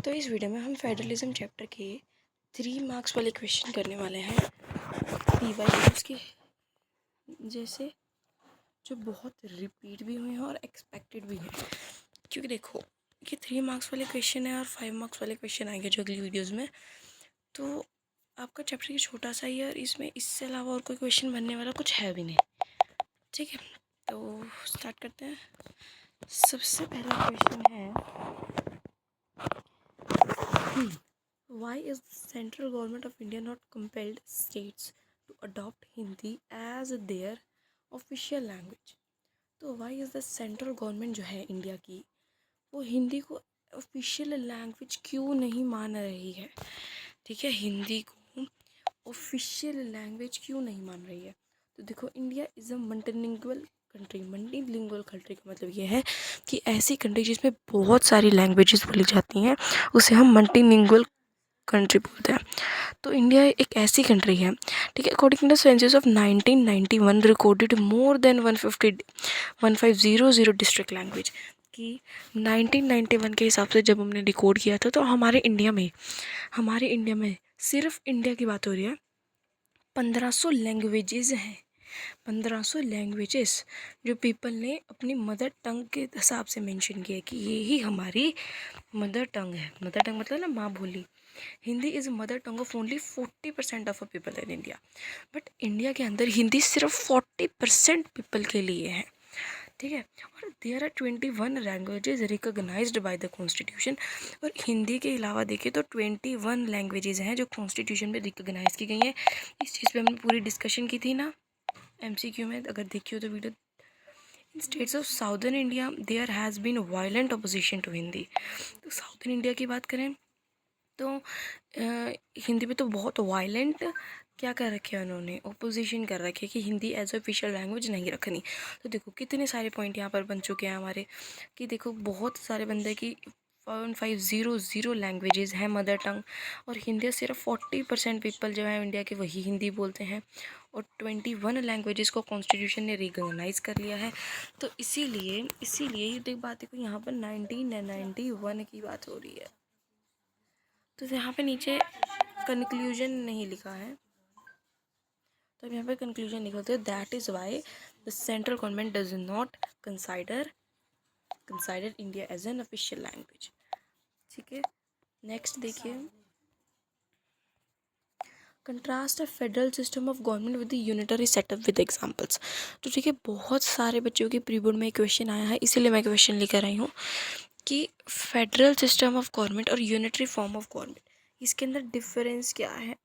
तो इस वीडियो में हम फेडरलिज्म चैप्टर के 3 मार्क्स वाले क्वेश्चन करने वाले हैं पीवाईक्यूज के, जैसे जो बहुत रिपीट भी हुए हैं और एक्सपेक्टेड भी हैं। क्योंकि देखो ये 3 मार्क्स वाले क्वेश्चन है और 5 मार्क्स वाले क्वेश्चन आएंगे जो अगली वीडियोज़ में। तो आपका चैप्टर ये छोटा सा ही है और इसमें इससे अलावा और कोई क्वेश्चन बनने वाला कुछ है भी नहीं। ठीक है, तो स्टार्ट करते हैं। सबसे पहला क्वेश्चन है, why is the central government of India not compelled states to adopt Hindi as their official language? तो why is the central government जो है इंडिया की, वो हिंदी को ऑफिशियल लैंग्वेज क्यों नहीं मान रही है? ठीक है, हिंदी को ऑफिशियल लैंग्वेज क्यों नहीं मान रही है? तो देखो, India is a multilingual country. Multilingual country का मतलब ये है कि ऐसी कंट्री जिसमें बहुत सारी लैंग्वेजेस बोली जाती हैं उसे हम मल्टीलिंगुअल कंट्री बोलते हैं। तो इंडिया एक ऐसी कंट्री है, ठीक है, according to census of 1991 recorded more than 1500 district language कि 1991 के हिसाब से जब हमने रिकॉर्ड किया था तो हमारे इंडिया में सिर्फ इंडिया की बात हो रही है, 1500 लैंग्वेजेस हैं। 1500 लैंग्वेजेस जो पीपल ने अपनी मदर टंग के हिसाब से मेंशन किया कि ये ही हमारी मदर टंग है। मदर टंग मतलब ना माँ बोली। Hindi is mother tongue of only 40% of a people in India. But India के अंदर हिंदी सिर्फ 40% पीपल के लिए है। ठीक है, और there are 21 languages recognised by the constitution. और हिंदी के अलावा देखें तो 21 लैंग्वेजेस हैं जो कॉन्स्टिट्यूशन में रिकॉग्नाइज की गई हैं। इस चीज़ पे हमने पूरी डिस्कशन की थी ना MCQ में, अगर देखी हो तो video. In states of southern India there has been violent opposition to Hindi. तो साउदर्न इंडिया की बात करें तो हिंदी में तो बहुत वायलेंट क्या कर रखे हैं उन्होंने, ओपोजिशन कर रखी है कि हिंदी एज ऑफिशियल लैंग्वेज नहीं रखनी। तो देखो कितने सारे पॉइंट यहाँ पर बन चुके हैं हमारे, कि देखो बहुत सारे बंदे की 1500 लैंग्वेजेस हैं मदर टंग, और हिंदी सिर्फ 40% पीपल जो है इंडिया के वही हिंदी बोलते हैं, और 21 लैंग्वेजेस को कॉन्स्टिट्यूशन ने रिकॉग्नाइज कर लिया है। तो इसीलिए ये देख बात देखो, यहाँ पर 1991 की बात हो रही है। तो यहाँ पे नीचे कंक्लूजन नहीं लिखा है, तो अब यहाँ पे कंक्लूजन निकलते हैं, that is why the central government does not consider India as an official language. ठीक है, नेक्स्ट देखिए, contrast a federal system of government with the unitary setup with examples. तो ठीक है, बहुत सारे बच्चों के प्री बोर्ड में क्वेश्चन आया है, इसीलिए मैं क्वेश्चन लेकर आई हूँ कि फेडरल सिस्टम ऑफ गवर्नमेंट और यूनिटरी फॉर्म ऑफ गवर्नमेंट, इसके अंदर डिफरेंस क्या है?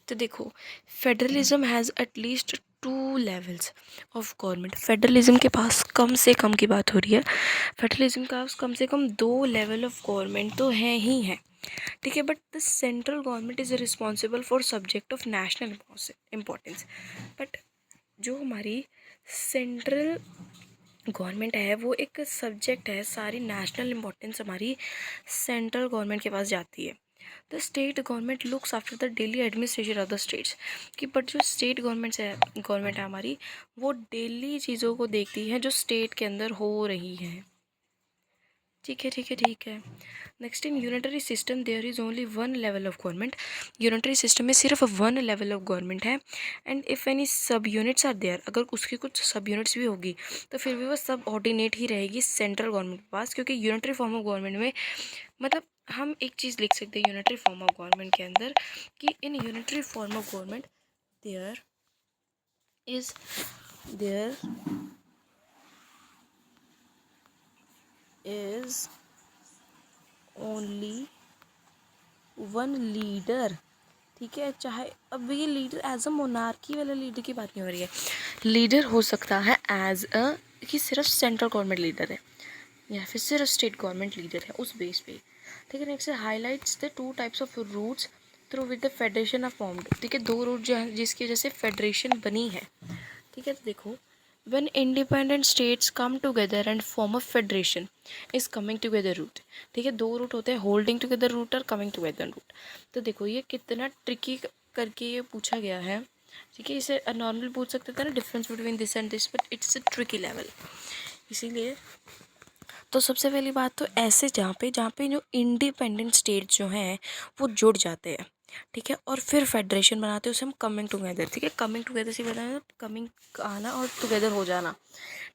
तो देखो, federalism has at least 2 levels of government. Federalism के पास कम से कम की बात हो रही है, फेडरलिज्म का कम से कम 2 लेवल ऑफ गवर्नमेंट तो हैं ही हैं। ठीक है, but the central government is responsible for subject of national importance. But जो हमारी सेंट्रल गवर्नमेंट है वो एक सब्जेक्ट है, सारी नेशनल इम्पोर्टेंस हमारी सेंट्रल गवर्नमेंट के पास जाती है। The state government looks after the daily administration of the states, कि बट जो स्टेट गवर्नमेंट है हमारी, वो डेली चीज़ों को देखती है जो स्टेट के अंदर हो रही है। ठीक है। Next, in unitary system there is only 1 level of government. Unitary system में सिर्फ 1 लेवल ऑफ गवर्नमेंट है। And if any sub units are there, अगर उसकी कुछ सब यूनिट्स भी होगी तो फिर भी वो सब ऑर्डिनेट ही रहेगी सेंट्रल गवर्नमेंट के पास, क्योंकि यूनिटरी फॉर्म ऑफ गवर्नमेंट में मतलब हम एक चीज़ लिख सकते हैं यूनिटरी फॉर्म ऑफ गवर्नमेंट के अंदर, कि in unitary form of government there is only 1 leader. ठीक है, चाहे अब ये लीडर एज अ मोनार्की वाला लीडर की बात नहीं हो रही है, लीडर हो सकता है एज अ कि सिर्फ सेंट्रल गवर्नमेंट लीडर है या फिर सिर्फ स्टेट गवर्नमेंट लीडर है, उस बेस पे। ठीक है, next highlights the 2 types of routes through with the federation of formed. ठीक है, 2 रूट जो है जिसकी वजह से फेडरेशन बनी है। ठीक है, तो देखो, when independent states come together and form a federation is coming together route। ठीक है, 2 रूट होते हैं, होल्डिंग टुगेदर रूट और कमिंग टुगेदर रूट। तो देखो ये कितना ट्रिकी करके ये पूछा गया है। ठीक है, इसे नॉर्मल पूछ सकते थे ना, difference between this and this, but it's a tricky level. इसीलिए तो सबसे पहली बात तो ऐसे जहाँ पे जो इंडिपेंडेंट स्टेट्स जो हैं वो जुड़ जाते हैं, ठीक है, और फिर फेडरेशन बनाते हैं, उसे हम कमिंग टुगेदर, ठीक है, कमिंग टुगेदर से बताया, कमिंग आना और टुगेदर हो जाना,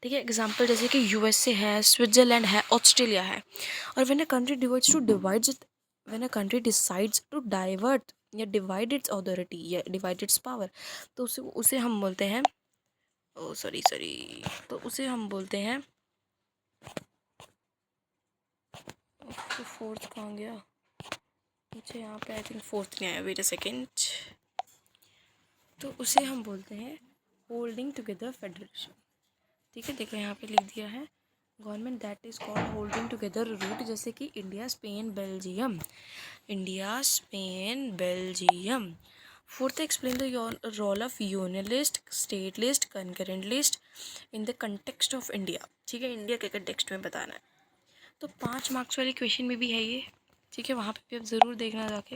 ठीक है। एग्जांपल जैसे कि यूएसए है, स्विट्जरलैंड है, ऑस्ट्रेलिया है। और when a country decides to divert या डिवाइड इट्स अथॉरिटी या डिवाइड इट्स पावर, तो उसे उसे हम बोलते हैं, ओ सॉरी सॉरी, तो उसे हम बोलते हैं, तो फोर्थ कहाँ गया, मुझे यहाँ पे आई थिंक फोर्थ नहीं आया, वेट अ सेकेंड, तो उसे हम बोलते हैं होल्डिंग टुगेदर फेडरेशन, ठीक है। देखो यहाँ पे लिख दिया है government that is called holding together route, जैसे कि India, Spain, Belgium, India, Spain, Belgium. Fourth, explain the role of union list, state list, concurrent list in the context of India, ठीक है, इंडिया के कंटेक्स्ट में बताना है। तो 5 marks वाली क्वेश्चन में भी है ये, ठीक है, वहाँ पे भी आप ज़रूर देखना जाके।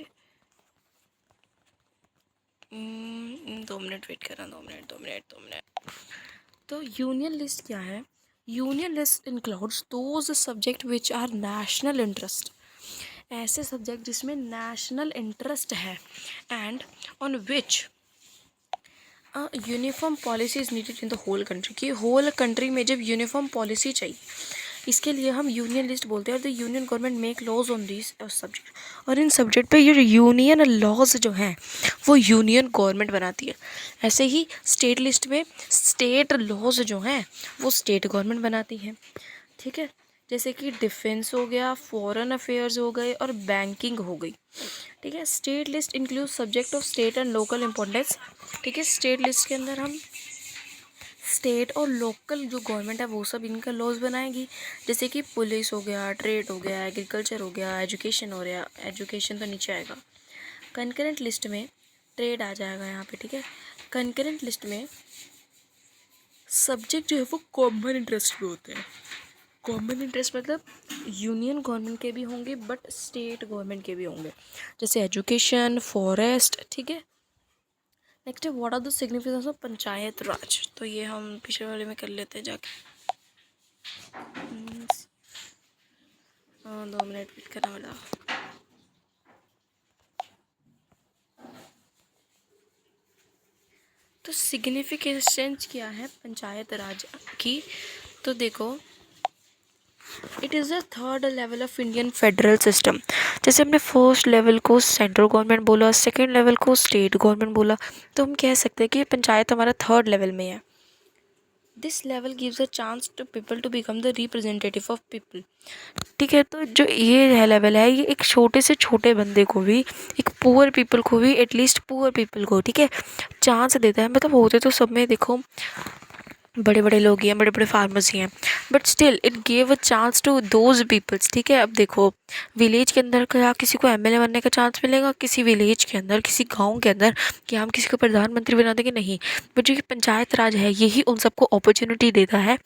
2 मिनट वेट करना, 2 मिनट। तो यूनियन लिस्ट क्या है? Union list includes those subject which are national interest, ऐसे सब्जेक्ट जिसमें नेशनल इंटरेस्ट है, and on which uniform policy is needed in the whole country, की होल कंट्री में जब यूनिफॉर्म पॉलिसी चाहिए, इसके लिए हम यूनियन लिस्ट बोलते हैं। और the union government make laws on this subject, और इन सब्जेक्ट पे ये यूनियन लॉज जो हैं वो यूनियन गवर्नमेंट बनाती है। ऐसे ही स्टेट लिस्ट में स्टेट लॉज जो हैं वो स्टेट गवर्नमेंट बनाती है, ठीक है। जैसे कि डिफेंस हो गया, फॉरेन अफेयर्स हो गए और बैंकिंग हो गई, ठीक है। State list include subject of state and local importance, ठीक है। स्टेट लिस्ट के अंदर हम स्टेट और लोकल जो गवर्नमेंट है वो सब इनका लॉज बनाएगी, जैसे कि पुलिस हो गया, ट्रेड हो गया, एग्रीकल्चर हो गया, एजुकेशन हो गया, एजुकेशन तो नीचे आएगा। कंकरेंट लिस्ट में ट्रेड आ जाएगा यहाँ पे, ठीक है। कंकरेंट लिस्ट में सब्जेक्ट जो है वो कॉमन इंटरेस्ट पे होते हैं। कॉमन इंटरेस्ट मतलब यूनियन गवर्नमेंट के भी होंगे बट स्टेट गवर्नमेंट के भी होंगे, जैसे एजुकेशन, फॉरेस्ट, ठीक है। नेक्स्ट है what are the significance of panchayat raj, तो ये हम पिछले वाले में कर लेते हैं जाके। 2 मिनट वेट करना वाला। तो सिग्निफिकेंस क्या है पंचायत राज की, तो देखो it is the third level of Indian federal system. जैसे हमने फर्स्ट लेवल को सेंट्रल गवर्नमेंट बोला, सेकेंड लेवल को स्टेट गवर्नमेंट बोला, तो हम कह सकते हैं कि पंचायत हमारा थर्ड लेवल में है। This level gives a chance to people to become the representative of people, ठीक है। तो जो ये लेवल है ये एक छोटे से छोटे बंदे को भी, एक पुअर पीपल को भी, एटलीस्ट पुअर पीपल को, ठीक है, चांस देता है। मतलब होते तो सब में देखो बड़े बड़े लोग ही हैं, बड़े बड़े फार्मर्स ही हैं, but still it gave a chance to those peoples, ठीक है। अब देखो विलेज के अंदर क्या किसी को एमएलए बनने का चांस मिलेगा, किसी विलेज के अंदर, किसी गांव के अंदर, कि हम किसी को प्रधानमंत्री बना देंगे, नहीं। बट जो ये पंचायत राज है यही उन सबको अपॉर्चुनिटी देता है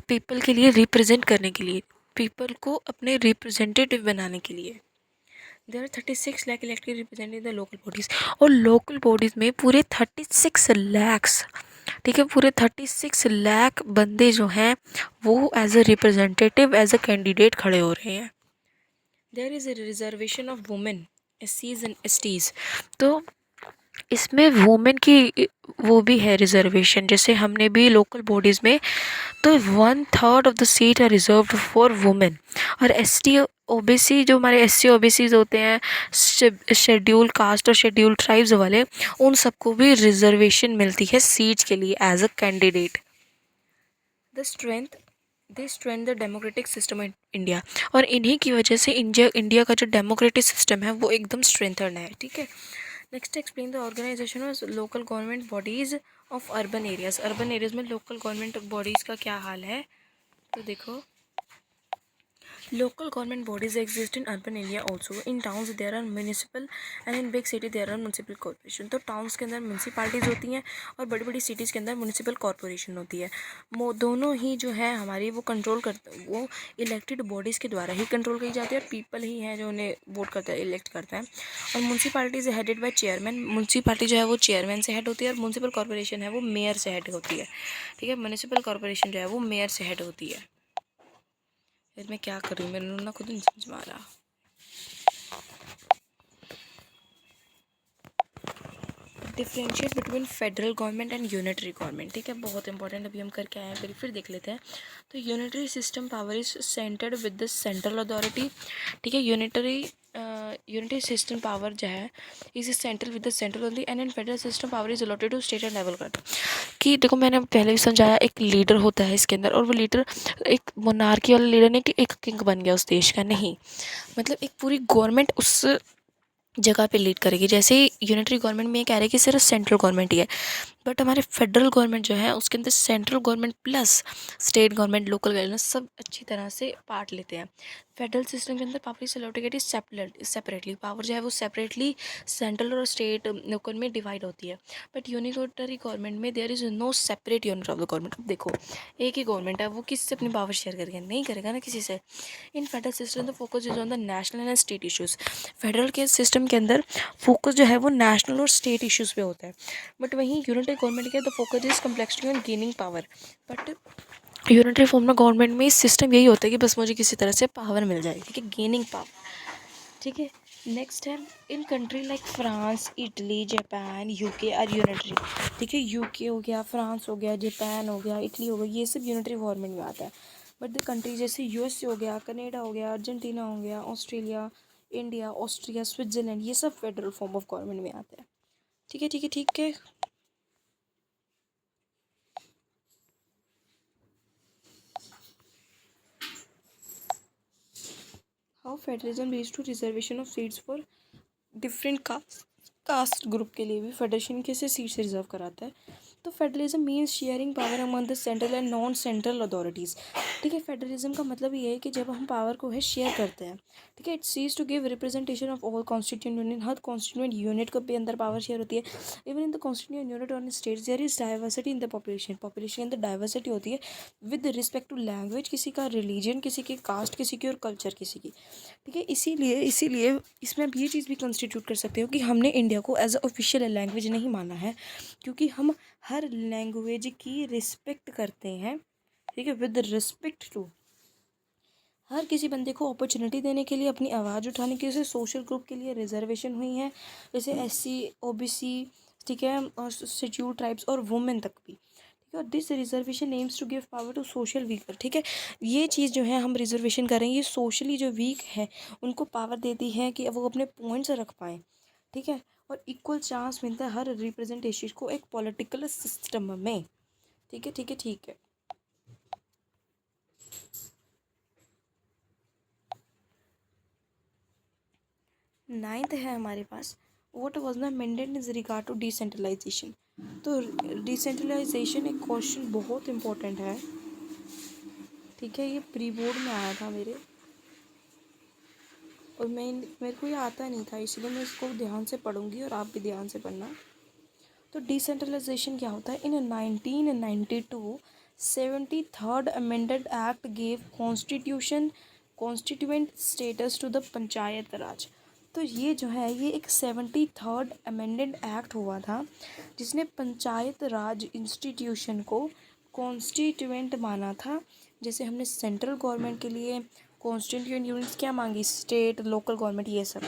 पीपल के लिए रिप्रेजेंट करने के लिए, पीपल को अपने रिप्रेजेंटेटिव बनाने के लिए। There are 36 lakh elected representative the local bodies, और लोकल बॉडीज़ में पूरे 36 लैक्स, ठीक है, पूरे 36 लाख बंदे जो हैं वो as a representative, as a candidate खड़े हो रहे हैं। There is a reservation of women, एससीज एंड एसटीज, तो इसमें वुमेन की वो भी है रिजर्वेशन, जैसे हमने भी लोकल बॉडीज़ में, तो 1/3 of the seat are reserved for women. और एसटी ओबीसी जो हमारे एससी ओबीसीज होते हैं, शेड्यूल कास्ट और शेड्यूल ट्राइब्स वाले, उन सबको भी रिजर्वेशन मिलती है सीट्स के लिए as a candidate. The strength the democratic system in India, और इन्हीं की वजह से इंडिया का जो डेमोक्रेटिक सिस्टम है वो एकदम स्ट्रेंथन है, ठीक है। Next explain the organisation of local government bodies of urban areas, urban areas में लोकल गवर्नमेंट बॉडीज़ का क्या हाल है, तो देखो local government bodies exist in urban area also. In towns there are municipal and in big city there are municipal corporation. तो towns के अंदर municipalities होती हैं और बड़ी बड़ी cities के अंदर म्यूनसिपल कॉरपोरेशन होती है। दोनों ही जो है हमारी वो कंट्रोल करते, वो इलेक्टेड बॉडीज़ के द्वारा ही कंट्रोल की जाती है और पीपल ही है जो उन्हें वोट करता है, इलेक्ट करता है। और municipalities headed by chairman, municipality जो है वो चेयरमैन से हेड होती है, और म्यूनसिपल कॉरपोरेशन है वो मेयर से हेड होती है, ठीक है। म्यूनसिपल कॉरपोरेशन जो है वो मेयर से हेड होती है। फिर मैं क्या करूँ, मेरे ना खुद नहीं समझ में आ रहा। Differentiate between federal government and unitary government, ठीक है, बहुत इंपॉर्टेंट, अभी हम करके आए हैं, फिर देख लेते हैं। तो unitary system power is centred with the central authority, ठीक है। यूनिटरी सिस्टम पावर जो है is central with the central only, and in federal system power is allotted to state and level government. कि देखो मैंने पहले भी समझाया, एक लीडर होता है इसके अंदर, और वो लीडर एक मोनार्की वाला लीडर नहीं कि एक किंग बन गया उस देश का, नहीं, मतलब एक पूरी गवर्नमेंट उस जगह पे लीड करेगी। जैसे यूनिटरी गवर्नमेंट में ये कह रहे हैं कि सिर्फ सेंट्रल गवर्नमेंट ही है, बट हमारे फेडरल गवर्नमेंट जो है उसके अंदर central government plus state government, local government सब अच्छी तरह से पार्ट लेते हैं। फेडरल सिस्टम के अंदर power is allocated separately, power जो है वो सेपरेटली सेंट्रल और स्टेट लोकल में डिवाइड होती है। बट यूनिटरी गवर्नमेंट में there is no separate unit of the government. अब देखो एक ही गवर्नमेंट है, वो किससे अपनी पावर शेयर करेगा, नहीं करेगा ना किसी से। इन federal system the focus is on the national and state issues. Federal के सिस्टम के अंदर फोकस जो है वो नेशनल और स्टेट इशूज़ पे होता है, बट वहीं यूनिटरी गवर्नमेंट के the focus is complexity on gaining power. But unitary form में गवर्नमेंट में सिस्टम यही होता है कि बस मुझे किसी तरह से पावर मिल जाए, ठीक है, गेनिंग पावर, ठीक है। नेक्स्ट है in country like France, Italy, Japan, UK और यूनिटरी, ठीक है। यूके हो गया, फ्रांस हो गया, जापान हो गया, इटली हो गया, ये सब यूनिटरी गवर्नमेंट में आता है। बट द कंट्री जैसे यूएसए हो गया, कनाडा हो गया, अर्जेंटीना हो गया, ऑस्ट्रेलिया, इंडिया, ऑस्ट्रिया, स्विट्जरलैंड, ये सब फेडरल फॉर्म ऑफ गवर्नमेंट में आते हैं, ठीक है, ठीक है, ठीक है। How federalism leads to reservation of seats for different caste group के लिए भी फेडरेशन कैसे सीट्स रिजर्व कराता है। तो federalism means sharing power among the central and non central authorities, ठीक है। फेडरलिज्म का मतलब ये है कि जब हम पावर को है शेयर करते हैं, ठीक है, इट सीज to give representation of all constituent union, हर कॉन्स्टिट्यूंट यूनिट को भी अंदर पावर शेयर होती है। Even in the constituent unit और states there is diversity in the population, population के अंदर डाइवर्सिटी होती है विद रिस्पेक्ट टू लैंग्वेज, किसी का रिलीजन, किसी की कास्ट, किसी की, और कल्चर किसी की, ठीक है। इसीलिए इसमें आप ये चीज़ भी कंस्टिट्यूट कर सकते हो कि हमने इंडिया को एज अ ऑफिशियल लैंग्वेज नहीं माना है, क्योंकि हम हर लैंग्वेज की रिस्पेक्ट करते हैं, ठीक है, विद रिस्पेक्ट टू हर किसी बंदे को अपॉर्चुनिटी देने के लिए, अपनी आवाज़ उठाने के लिए। सोशल ग्रुप के लिए रिजर्वेशन हुई है, जैसे एससी, ओबीसी, ठीक है, और शेड्यूल्ड ट्राइब्स और वुमेन तक भी, ठीक है। और this reservation aims to give power to social weaker, ठीक है। ये चीज़ जो है हम रिजर्वेशन कर रहे हैं, ये सोशली जो वीक है उनको पावर देती है कि वो अपने पॉइंट्स रख पाएँ, ठीक है। और इक्वल चांस मिलता है हर रिप्रेजेंटेशन को एक पॉलिटिकल सिस्टम में, ठीक है, ठीक है, ठीक है। नाइन्थ है हमारे पास, what was the mandate is regard to decentralization. तो डिसेंट्रलाइजेशन एक क्वेश्चन बहुत इंपॉर्टेंट है, ठीक है, ये प्री बोर्ड में आया था मेरे, और मेरे को ये आता नहीं था, इसलिए मैं इसको ध्यान से पढ़ूंगी और आप भी ध्यान से पढ़ना। तो डिसेंट्रलाइजेशन क्या होता है, in 1992 73rd amended act gave constituent status to the panchayat raj. तो ये जो है ये एक 73rd अमेंडेड एक्ट हुआ था, जिसने पंचायत राज इंस्टीट्यूशन को कॉन्स्टिट्यूएंट माना था। जैसे हमने सेंट्रल गवर्नमेंट के लिए कॉन्स्टिट्यूएंट यूनिट्स क्या मांगी, स्टेट, लोकल गवर्नमेंट, ये सब।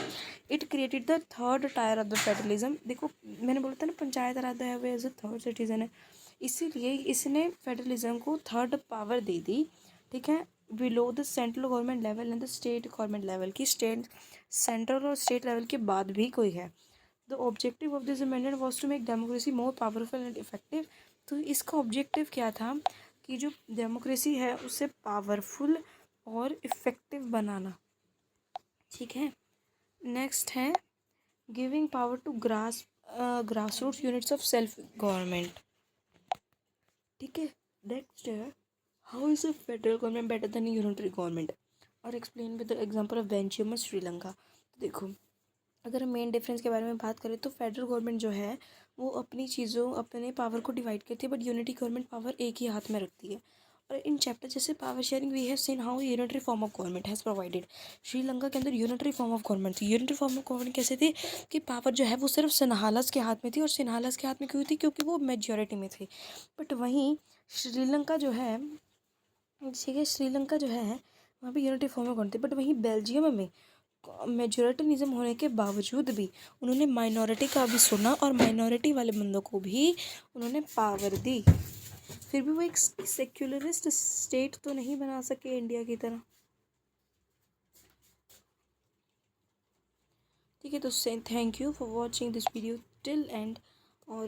It created the third tier of the federalism. देखो मैंने बोला था ना पंचायत राज है वो एज अ थर्ड सिटीजन है, इसीलिए इसने फेडरलिज्म को थर्ड पावर दे दी, ठीक है, below the central government level and the state government level, की स्टेट, सेंट्रल और स्टेट लेवल के बाद भी कोई है। The objective of this amendment was to make democracy more powerful and effective. तो इसका ऑब्जेक्टिव क्या था कि जो डेमोक्रेसी है उसे पावरफुल और इफ़ेक्टिव बनाना, ठीक है। नेक्स्ट है giving power to grass roots units of self government, ठीक है। नेक्स्ट है how is a federal government better than unitary government, और explain with the example of Belgium और श्रीलंका। तो देखो अगर हम मेन डिफरेंस के बारे में बात करें तो फेडरल गवर्नमेंट जो है वो अपनी चीज़ों, अपने पावर को डिवाइड करती है, बट यूनिटी गवर्नमेंट पावर एक ही हाथ में रखती है। और इन चैप्टर जैसे power sharing we have seen how unitary form of government has provided. Sri Lanka के अंदर यूनिटरी फॉर्म ऑफ गवर्नमेंट थी। यूनिटरी फॉर्म ऑफ गवर्नमेंट कैसे थी कि पावर जो है वो सिर्फ सिन्हालास के हाथ में थी, और सिन्हालास के हाथ में क्यों थी, क्योंकि वो मेजॉरिटी में थी। बट वहीं श्रीलंका जो है, ठीक है, श्रीलंका जो है वहाँ पे यूनिटी फॉर्म करते, बट वहीं बेल्जियम में मेजोरिटनिज्म होने के बावजूद भी उन्होंने माइनॉरिटी का भी सुना और माइनॉरिटी वाले बंदों को भी उन्होंने पावर दी। फिर भी वो एक सेक्युलरिस्ट स्टेट तो नहीं बना सके इंडिया की तरह। ठीक है, तो thank you for watching this video till end, और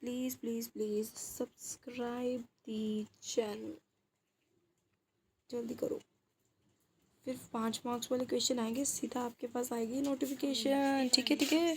please please please subscribe the channel, जल्दी करो। फिर 5 मार्क्स वाले क्वेश्चन आएंगे, सीधा आपके पास आएगी नोटिफिकेशन। ठीक है ठीक है।